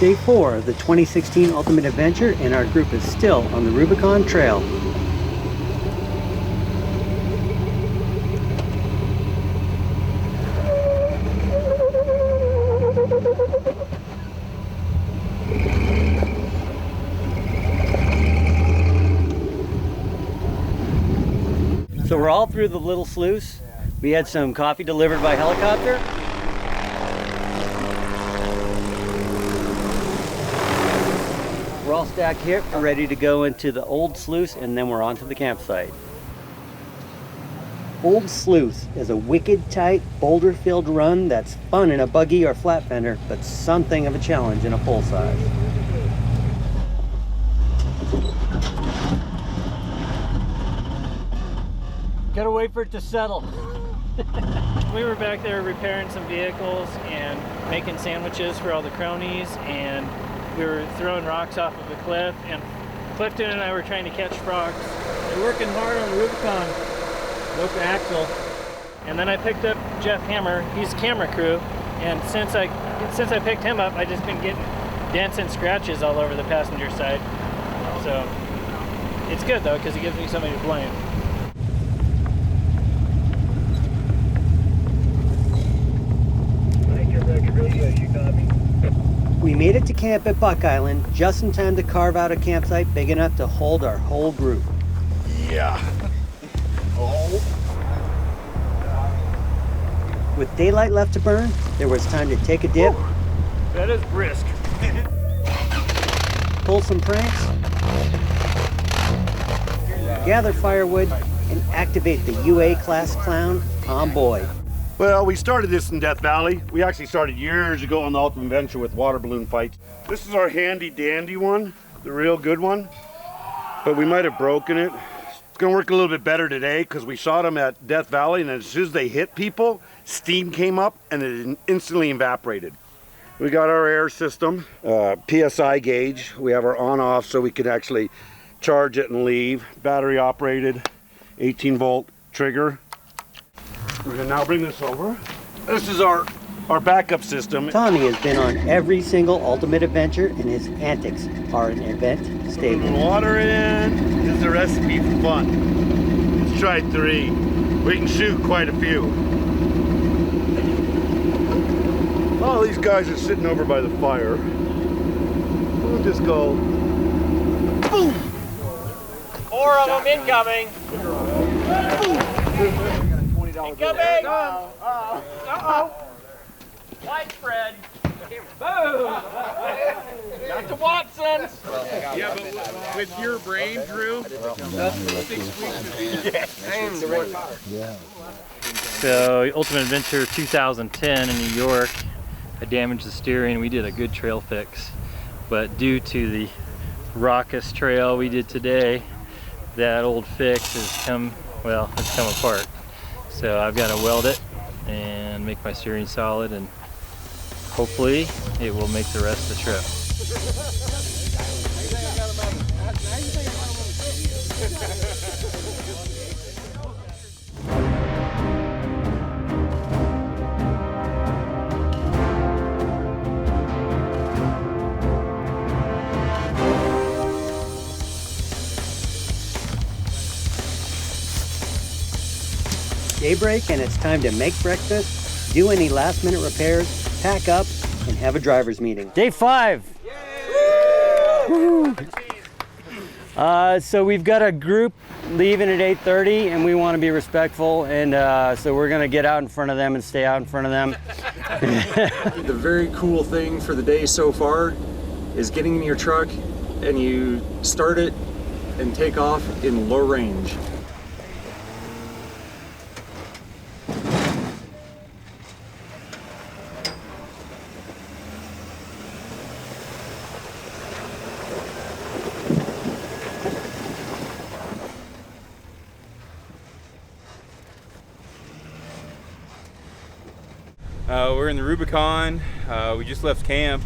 day 4 of the 2016 Ultimate Adventure, and our group is still on the Rubicon Trail. So we're all through the little sluice. We had some coffee delivered by helicopter. We're all stacked here, ready to go into the old sluice, and then we're on to the campsite. Old Sluice is a wicked tight, boulder-filled run that's fun in a buggy or flat fender, but something of a challenge in a full size. Gotta wait for it to settle. We were back there repairing some vehicles and making sandwiches for all the cronies, and we were throwing rocks off of the cliff, and Clifton and I were trying to catch frogs. They're working hard on the Rubicon. Nope, Axel. And then I picked up Jeff Hammer. He's camera crew, and since I picked him up, I just been getting dents and scratches all over the passenger side. So it's good though, because it gives me somebody to blame. We made it to camp at Buck Island just in time to carve out a campsite big enough to hold our whole group. Yeah. Oh. With daylight left to burn, there was time to take a dip. Whew. That is brisk. Pull some pranks, gather firewood, and activate the UA class clown on boy. Well, we started this in Death Valley. We actually started years ago on the Ultimate Adventure with water balloon fights. This is our handy dandy one, the real good one, but we might have broken it. It's gonna work a little bit better today because we shot them at Death Valley, and as soon as they hit people, steam came up and it instantly evaporated. We got our air system, PSI gauge. We have our on-off so we can actually charge it and leave. Battery operated, 18-volt trigger. We're gonna now bring this over. This is our backup system. Tommy has been on every single Ultimate Adventure, and his antics are an event Put a stable. little water in. This is a recipe for fun. Let's try 3. We can shoot quite a few. Oh, these guys are sitting over by the fire. We'll just go boom. 4 of them incoming. Incoming! Uh-oh. Widespread. Boom! Got the Watsons! Yeah, but with your brain, Drew, that's 6 weeks. So, Ultimate Adventure 2010 in New York, I damaged the steering. We did a good trail fix, but due to the raucous trail we did today, that old fix has come apart. So I've got to weld it and make my steering solid, and hopefully it will make the rest of the trip. Daybreak, and it's time to make breakfast, do any last-minute repairs, pack up, and have a driver's meeting. Day 5. Woo! So we've got a group leaving at 8:30, and we want to be respectful, and so we're going to get out in front of them and stay out in front of them. The very cool thing for the day so far is getting in your truck and you start it and take off in low range. We're in the Rubicon. We just left camp,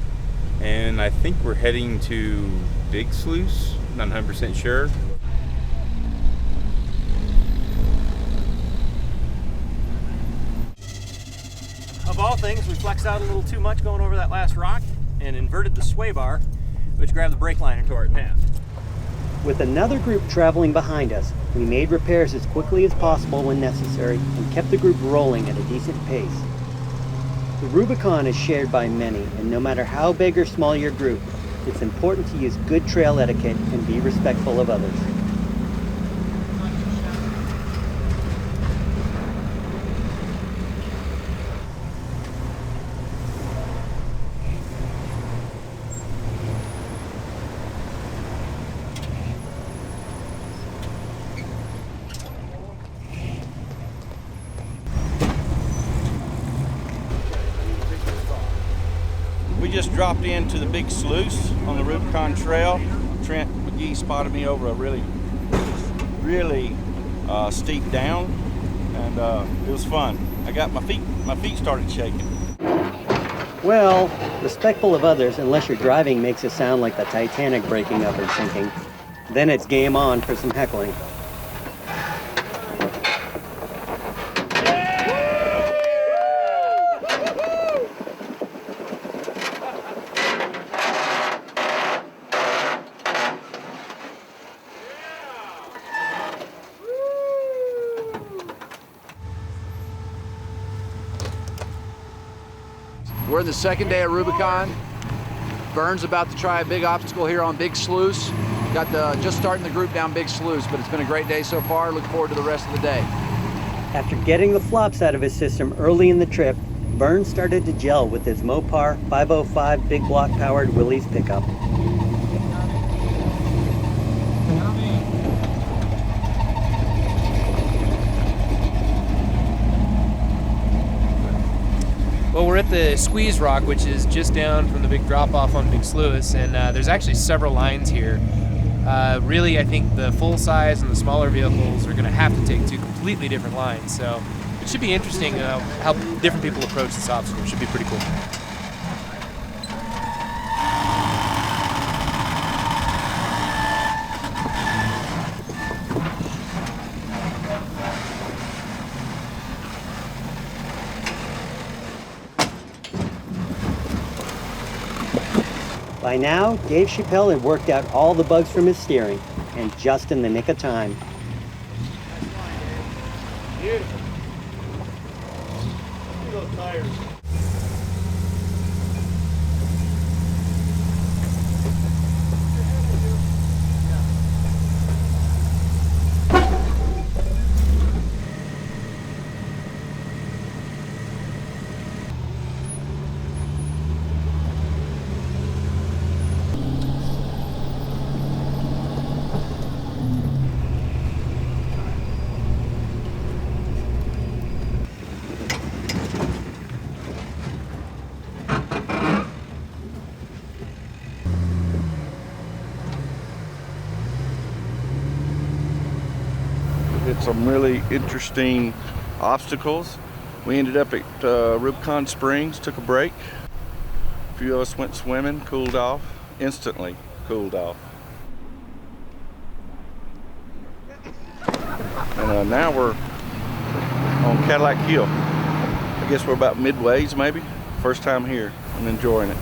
and I think we're heading to Big Sluice. Not 100% sure. Of all things, we flexed out a little too much going over that last rock. and inverted the sway bar, which grabbed the brake line and tore it in half. With another group traveling behind us, we made repairs as quickly as possible when necessary and kept the group rolling at a decent pace. The Rubicon is shared by many, and no matter how big or small your group, it's important to use good trail etiquette and be respectful of others. We just dropped into the big sluice on the Rubicon Trail. Trent McGee spotted me over a really steep down, and it was fun. I got my feet started shaking. Well, respectful of others unless your driving makes it sound like the Titanic breaking up and sinking. Then it's game on for some heckling. We're the second day at Rubicon. Vern's about to try a big obstacle here on Big Sluice. Just starting the group down Big Sluice, but it's been a great day so far. Look forward to the rest of the day. After getting the flops out of his system early in the trip, Vern started to gel with his Mopar 505 big block powered Willys pickup. Well, we're at the Squeeze Rock, which is just down from the big drop-off on Big Sluice, and there's actually several lines here. Really, I think the full size and the smaller vehicles are going to have to take two completely different lines, so it should be interesting how different people approach this obstacle. It should be pretty cool. By now, Dave Chappelle had worked out all the bugs from his steering, and just in the nick of time. Beautiful. Look at those tires. Hit some really interesting obstacles. We ended up at Rubicon Springs, took a break. A few of us went swimming, cooled off, instantly cooled off. And now we're on Cadillac Hill. I guess we're about midways maybe. First time here. I'm enjoying it.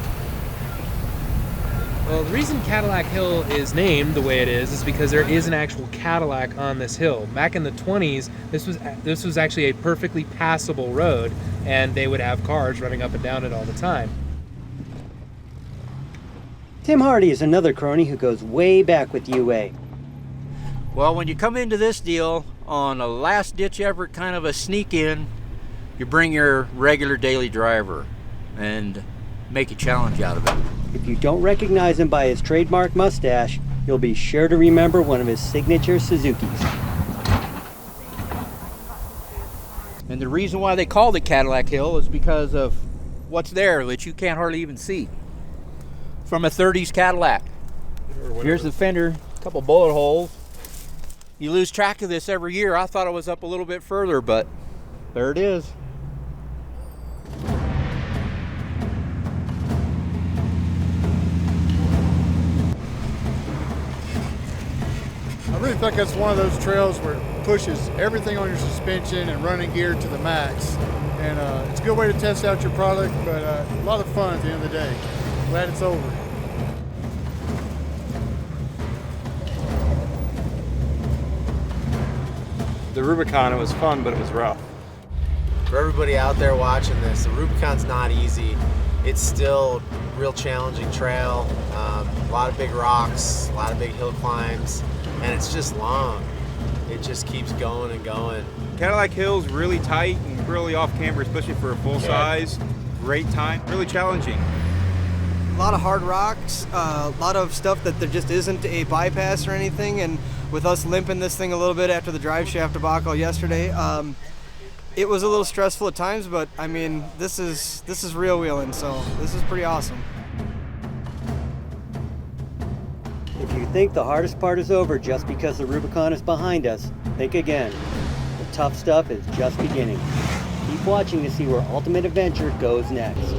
Well, the reason Cadillac Hill is named the way it is because there is an actual Cadillac on this hill. Back in the 20s, this was actually a perfectly passable road, and they would have cars running up and down it all the time. Tim Hardy is another crony who goes way back with UA. Well, when you come into this deal on a last-ditch effort kind of a sneak in, you bring your regular daily driver and make a challenge out of it. If you don't recognize him by his trademark mustache, you'll be sure to remember one of his signature Suzukis. And the reason why they called it Cadillac Hill is because of what's there, which you can't hardly even see. From a 30s Cadillac. Here's the fender, a couple bullet holes. You lose track of this every year. I thought it was up a little bit further, but there it is. I really think that's one of those trails where it pushes everything on your suspension and running gear to the max. And it's a good way to test out your product, but a lot of fun at the end of the day. Glad it's over. The Rubicon, it was fun, but it was rough. For everybody out there watching this, the Rubicon's not easy. It's still a real challenging trail. A lot of big rocks, a lot of big hill climbs, and it's just long. It just keeps going and going. Cadillac Hill's really tight and really off camber, especially for a full size. Great time, really challenging. A lot of hard rocks, a lot of stuff that there just isn't a bypass or anything, and with us limping this thing a little bit after the drive shaft debacle yesterday, it was a little stressful at times, but I mean, this is real wheeling, so this is pretty awesome. If you think the hardest part is over just because the Rubicon is behind us, think again. The tough stuff is just beginning. Keep watching to see where Ultimate Adventure goes next.